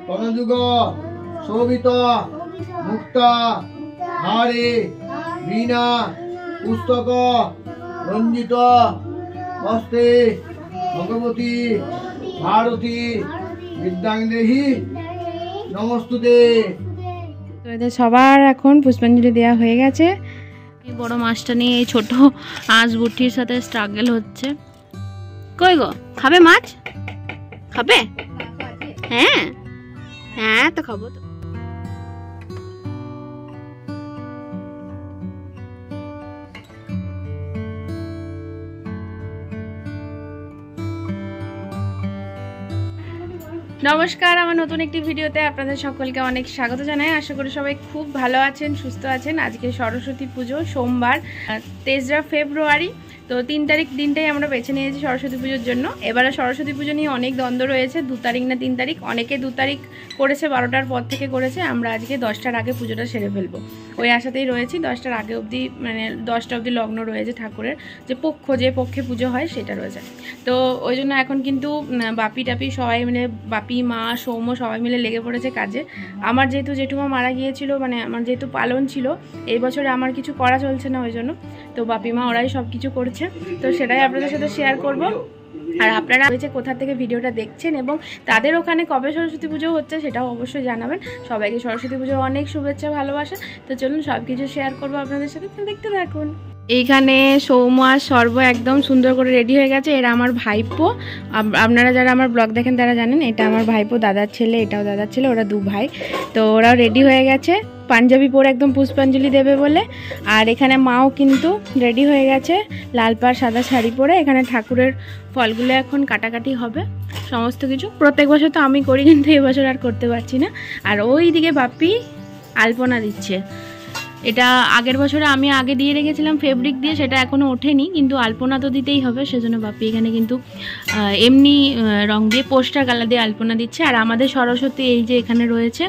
তনযুগ শোভিত মুক্তা হারে বীণা পুস্তক রঞ্জিত হস্তে ভগবতী ভারতী বিদ্যাঙ্গদেহি নমস্তুতে। তো এদের সবার এখন পুষ্পাঞ্জলি দেওয়া হয়ে গেছে। এই বড় মাছটা নিয়ে এই ছোট আঁশ বুটির সাথে স্ট্রাগল হচ্ছে। কই গো, খাবে মাছ? খাবে? হ্যাঁ হ্যাঁ, তো খাবো তো। নমস্কার, আমার নতুন একটি ভিডিওতে আপনাদের সকলকে অনেক স্বাগত জানাই। আশা করি সবাই খুব ভালো আছেন, সুস্থ আছেন। আজকে সরস্বতী পুজো, সোমবার 23 ফেব্রুয়ারি। তো 3 তারিখ দিনটাই আমরা বেছে নিয়েছি সরস্বতী পুজোর জন্য। এবারে সরস্বতী পুজো নিয়ে অনেক দ্বন্দ্ব রয়েছে, 2 তারিখ না 3 তারিখ। অনেকে 2 তারিখ করেছে, 12টার পর থেকে করেছে। আমরা আজকে 10টার আগে পুজোটা সেরে ফেলবো, ওই আশাতেই রয়েছি। 10টার আগে অবধি, মানে 10টা অবধি লগ্ন রয়েছে ঠাকুরের, যে পক্ষে পুজো হয় সেটা রয়েছে। তো ওই জন্য এখন কিন্তু বাপি টাপি সবাই মিলে, বাপি, মা, সৌম্য সবাই মিলে লেগে পড়েছে কাজে। আমার যেহেতু জেঠুমা মারা গিয়েছিল, মানে আমার যেহেতু পালন ছিল, এই বছরে আমার কিছু করা চলছে না, ওই জন্য তো বাপি মা ওরাই সব কিছু করছে। তো সেটাই আপনাদের সাথে শেয়ার করব। আর আপনারা হয়েছে কোথা থেকে ভিডিওটা দেখছেন এবং তাদের ওখানে কবে সরস্বতী পুজো হচ্ছে সেটাও অবশ্যই জানাবেন। সবাইকে সরস্বতী পুজোর অনেক শুভেচ্ছা, ভালোবাসা। তো চলুন সব কিছু শেয়ার করবো আপনাদের সাথে, দেখতে থাকুন। এইখানে সৌম্য আর সর্ব একদম সুন্দর করে রেডি হয়ে গেছে। এরা আমার ভাইপো, আপনারা যারা আমার ব্লগ দেখেন তারা জানেন এটা আমার ভাইপো, দাদার ছেলে, এটাও দাদার ছেলে, ওরা 2 ভাই। তো ওরাও রেডি হয়ে গেছে পাঞ্জাবি পরে একদম পুষ্পাঞ্জলি দেবে বলে। আর এখানে মাও কিন্তু রেডি হয়ে গেছে লাল পাড় সাদা শাড়ি পরে। এখানে ঠাকুরের ফলগুলো এখন কাটাকাটি হবে, সমস্ত কিছু। প্রত্যেক বছর তো আমি করি, কিন্তু এবছর আর করতে পারছি না। আর ওই দিকে বাপি আলপনা দিচ্ছে। এটা আগের বছরে আমি আগে দিয়ে রেখেছিলাম ফেব্রিক দিয়ে, সেটা এখনও ওঠেনি, কিন্তু আলপনা তো দিতেই হবে। সেজন্য বাপি এখানে কিন্তু এমনি রং দিয়ে পোস্টার কালার দিয়ে আলপনা দিচ্ছে। আর আমাদের সরস্বতী এই যে এখানে রয়েছে,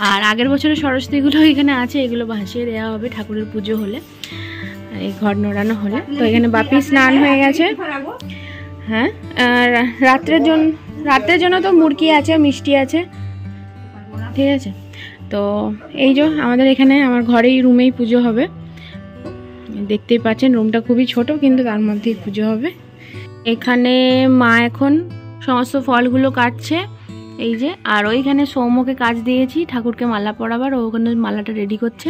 আর আগের বছরের সরস্বতীগুলো এখানে আছে, এগুলো ভাসিয়ে দেওয়া হবে ঠাকুরের পুজো হলে, এই ঘর নোড়ানো হলে। তো এখানে বাপি স্নান হয়ে গেছে। হ্যাঁ, রাত্রের জন্য তো মুরগি আছে, মিষ্টি আছে, ঠিক আছে। তো এই যে আমাদের এখানে আমার ঘরেই রুমেই পুজো হবে, দেখতেই পাচ্ছেন। রুমটা খুবই ছোট, কিন্তু তার মধ্যেই পুজো হবে। এখানে মা এখন সমস্ত ফলগুলো কাটছে, এই যে। আর ওইখানে সৌম্যকে কাজ দিয়েছি ঠাকুরকে মালা পরাবার, ও ওখানে মালাটা রেডি করছে।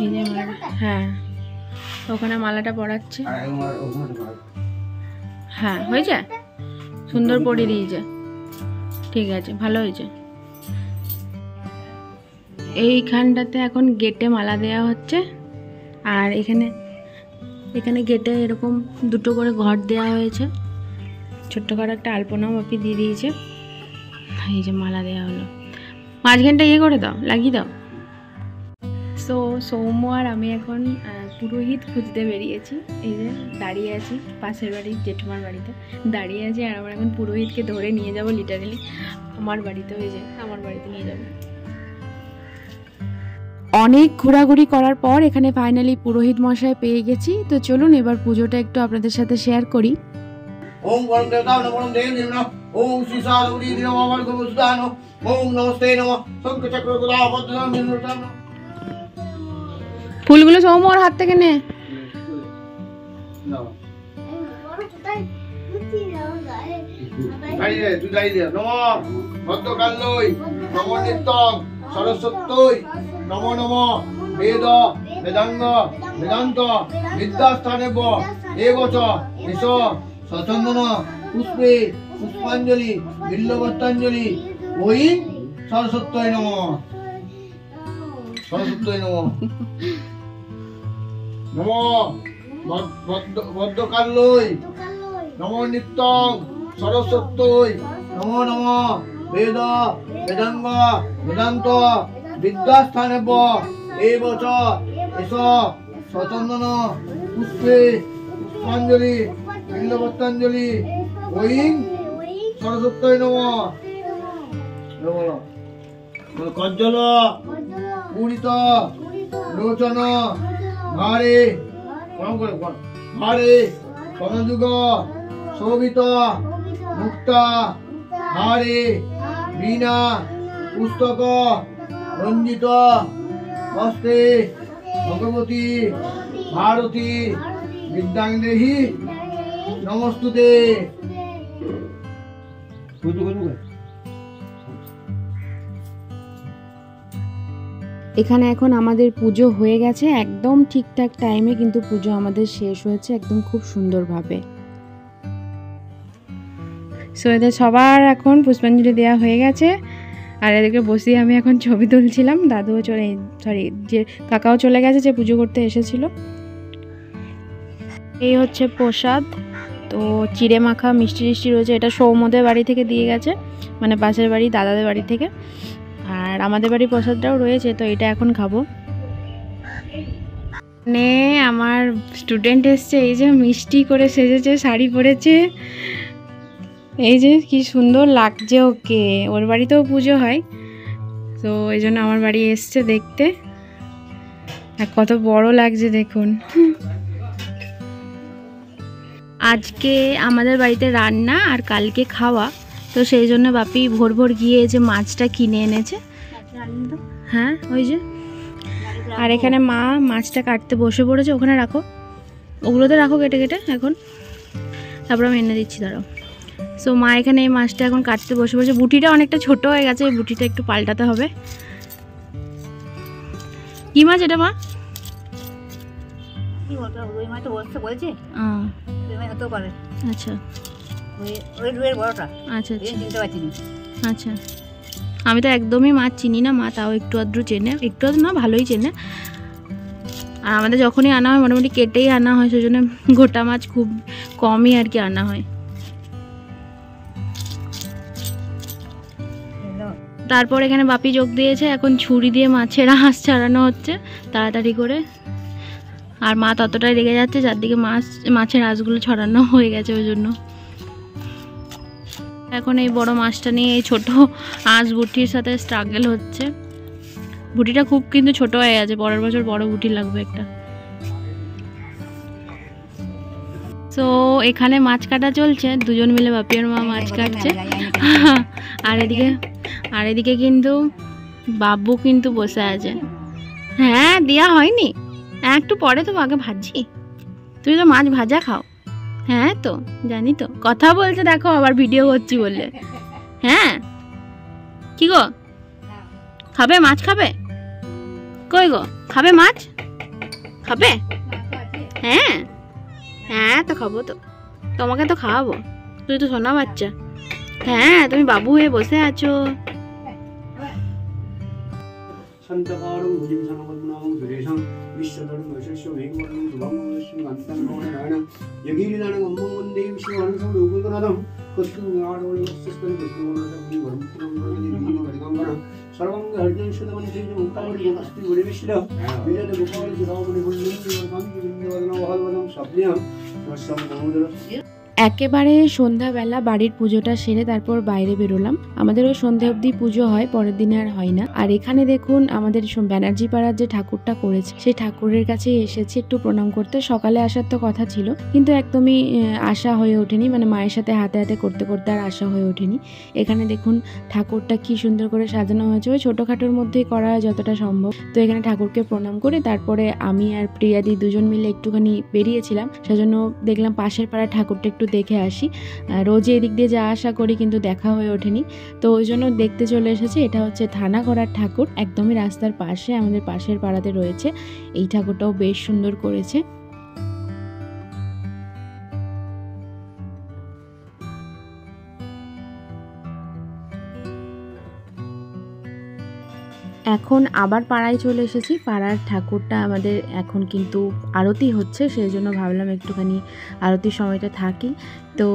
এই যে হ্যাঁ, ওখানে মালাটা পরাচ্ছে। হ্যাঁ, হয়েছে, সুন্দর পরিয়ে দিয়েছে, ঠিক আছে, ভালো হয়েছে। এইখানটাতে এখন গেটে মালা দেওয়া হচ্ছে। আর এখানে গেটে এরকম 2টো করে ঘর দেওয়া হয়েছে, ছোট্ট করে একটা আলপনাও বাপি দিয়ে দিয়েছে। এই যে মালা দেওয়া হলো, মাঝখানটা ইয়ে করে দাও, লাগিয়ে দাও। সো সৌম্য আর আমি এখন পুরোহিত খুঁজতে বেরিয়েছি। এই যে দাঁড়িয়ে আছি পাশের বাড়ির জেঠুমার বাড়িতে দাঁড়িয়ে আছি। আর আমরা এখন পুরোহিতকে ধরে নিয়ে যাব লিটারেলি আমার বাড়িতে, এই যে আমার বাড়িতে নিয়ে যাব। অনেক ঘোরাঘুরি করার পর এখানে ফাইনালি পুরোহিত মশাই পেয়ে গেছি। তো চলুন এবার পুজোটা একটু আপনাদের সাথে শেয়ার করি। ওম পরম দেবতা নমঃ দেবী নমঃ, ওম শ্রী সারবতী নমঃ, ভগবৎ নমঃ, ওম নমস্তে নমঃ, শঙ্খ চক্র গদা পদ্ম নমঃ। ফুলগুলো সৌম্য ওর হাত থেকে নে। নমঃ ভদ্রকাল্যৈ নমঃ নিত্যং সরস্বত্যৈ নমো নমঃ বেদ বেদাঙ্গ বেদান্ত বিদ্যাস্থানেব এবচ এস সচন্দন পুষ্পে পুষ্পাঞ্জলি বিল্লবত্তাঞ্জলি ওই সরস্বত্যৈ নমঃ। সরস্বত্যৈ নমঃ। নমঃ ভদ্রকাল্যৈ নমো নিত্যং সরস্বত্যৈ নমো নমঃ বেদ বেদাঙ্গ বেদান্ত বিদ্যাস্থানেব এবচ এস সচন্দন পুষ্পে পুষ্পাঞ্জলি বিল্লবত্তাঞ্জলি ওই সরস্বত্যৈ নমঃ। কজ্জল পূরিত লোচন ভারে ভারে তনযুগ শোভিত মুক্তা হারে বীণা পুস্তক রঞ্জিত হস্তে ভগবতী ভারতী বিদ্যাঙ্গেহি নমস্তুতে। এখানে এখন আমাদের পুজো হয়ে গেছে, একদম ঠিকঠাক টাইমে কিন্তু পুজো আমাদের শেষ হয়েছে একদম খুব সুন্দরভাবে। সো এদের সবার এখন পুষ্পাঞ্জলি দেওয়া হয়ে গেছে, আর এদেরকে বসিয়ে আমি এখন ছবি তুলছিলাম। দাদুও যে কাকাও চলে গেছে যে পুজো করতে এসেছিল। এই হচ্ছে প্রসাদ, তো চিড়ে মাখা মিষ্টি টিষ্টি রয়েছে। এটা সৌমদের বাড়ি থেকে দিয়ে গেছে, মানে পাশের বাড়ি দাদাদের বাড়ি থেকে। আর আমাদের বাড়ির প্রসাদটাও রয়েছে, তো এটা এখন খাবো। মানে আমার স্টুডেন্ট এসছে, এই যে মিষ্টি করে সেজেছে, শাড়ি পরেছে, এই যে কি সুন্দর লাগছে ওকে। ওর বাড়িতেও পুজো হয়, তো এই জন্য আমার বাড়ি এসছে দেখতে। আর কত বড় লাগছে দেখুন। আজকে আমাদের বাড়িতে রান্না আর কালকে খাওয়া, তো সেই জন্য বাপি ভোর ভোর গিয়ে যে মাছটা কিনে এনেছে। হ্যাঁ ওই যে, আর এখানে মা মাছটা কাটতে বসে পড়েছে। ওখানে রাখো, ওগুলোতে রাখো কেটে কেটে এখন, তারপর আমি এনে দিচ্ছি দাঁড়াও। সো মা এখানে এই মাছটা এখন কাটতে বসে পড়েছে। বুটিটা অনেকটা ছোট হয়ে গেছে, এই বুটিটা একটু পাল্টাতে হবে। কি মাছ এটা মা? আচ্ছা আচ্ছা আচ্ছা, আমি তো একদমই মাছ চিনি না, মা তাও একটু আধটু চেনে, একটু আধটু না ভালোই চেনে। আর আমাদের যখনই আনা হয় মোটামুটি কেটেই আনা হয়, সেই জন্য গোটা মাছ খুব কমই আর কি আনা হয়। তারপর এখানে বাপি যোগ দিয়েছে, এখন ছুরি দিয়ে মাছের আঁশ ছাড়ানো হচ্ছে তাড়াতাড়ি করে। আর মা ততটাই রেগে যাচ্ছে যার মাছের আঁশগুলো ছড়ানো হয়ে গেছে, ওই জন্য এখন এই বড় মাছটা নিয়ে এই ছোট আঁশ বুটির সাথে স্ট্রাগল হচ্ছে। বুটিটা খুব কিন্তু ছোট হয়ে গেছে, পরের বছর বড় বুটি লাগবে একটা। তো এখানে মাছ কাটা চলছে, দুজন মিলে বাপি আর মা মাছ কাটছে। আর এদিকে কিন্তু বাবু কিন্তু বসে আছে। হ্যাঁ দেয়া হয়নি, একটু পরে তো আগে ভাজি, তুমি তো মাছ ভাজা খাও। হ্যাঁ তো জানি তো, কথা বলছে দেখো আবার ভিডিও করছি বলে। হ্যাঁ কি গো, খাবে মাছ? খাবে কই গো, খাবে মাছ? খাবে? হ্যাঁ হ্যাঁ তো খাবো, তো তোমাকে তো খাওয়াবো, তুই তো সোনা বাচ্চা। হ্যাঁ তুমি বাবু হয়ে বসে আছো। একেবারে সন্ধ্যাবেলা বাড়ির পুজোটা সেরে তারপর বাইরে বেরোলাম। আমাদেরও সন্ধ্যা অবধি পুজো হয়, পরের দিনে আর হয় না। আর এখানে দেখুন আমাদের ব্যানার্জি পাড়ার যে ঠাকুরটা করেছে, সেই ঠাকুরের কাছে এসেছি একটু প্রণাম করতে। সকালে আসার তো কথা ছিল, কিন্তু একদমই আশা হয়ে ওঠেনি, মানে মায়ের সাথে হাতে হাতে করতে করতে আর আশা হয়ে ওঠেনি। এখানে দেখুন ঠাকুরটা কি সুন্দর করে সাজানো হয়েছে, ওই ছোটোখাটোর মধ্যেই করা হয় যতটা সম্ভব। তো এখানে ঠাকুরকে প্রণাম করে তারপরে আমি আর প্রিয়াদি দুজন মিলে একটুখানি বেরিয়েছিলাম, সেজন্য দেখলাম পাশের পাড়ার ঠাকুরটা একটু দেখে আসি। রোজই এদিক দিয়ে যা আশা করি, কিন্তু দেখা হয়ে ওঠেনি, তো ওই জন্য দেখতে চলে এসেছি। এটা হচ্ছে থানাগড়ার ঠাকুর, একদমই রাস্তার পাশে আমাদের পাশের পাড়াতে রয়েছে। এই ঠাকুরটাও বেশ সুন্দর করেছে। এখন আবার পাড়ায় চলে এসেছি। পাড়ার ঠাকুরটা আমাদের এখন কিন্তু আরতি হচ্ছে, সেই জন্য ভাবলাম একটুখানি আরতির সময়টা থাকি। তো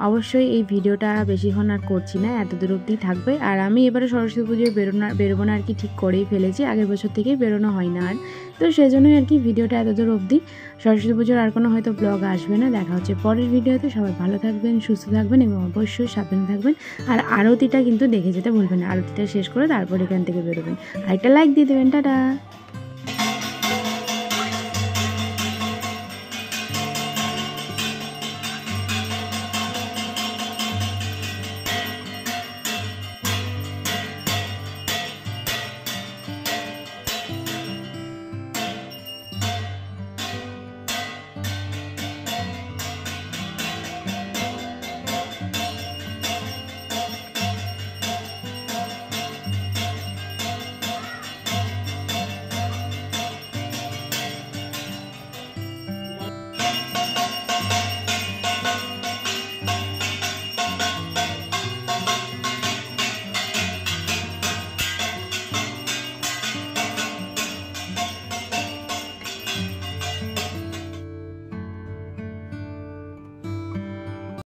অবশ্যই এই ভিডিওটা বেশিক্ষণ আর করছি না, এত দূর অবধি থাকবে। আর আমি এবারে সরস্বতী পুজোয় বেরোবো না আর কি, ঠিক করেই ফেলেছি, আগের বছর থেকেই বেরোনো হয় না আর। তো সেই জন্যই আর কি ভিডিওটা এত দূর অবধি। সরস্বতী পুজোর আর কোনো হয়তো ব্লগ আসবে না, দেখা হচ্ছে পরের ভিডিওতে। সবাই ভালো থাকবেন, সুস্থ থাকবেন এবং অবশ্যই সাবধানে থাকবেন। আর আরতিটা কিন্তু দেখে যেতে ভুলবেন না, আরতিটা শেষ করে তারপর এখান থেকে বেরোবেন। আর একটা লাইক দিয়ে দেবেন। টাটা।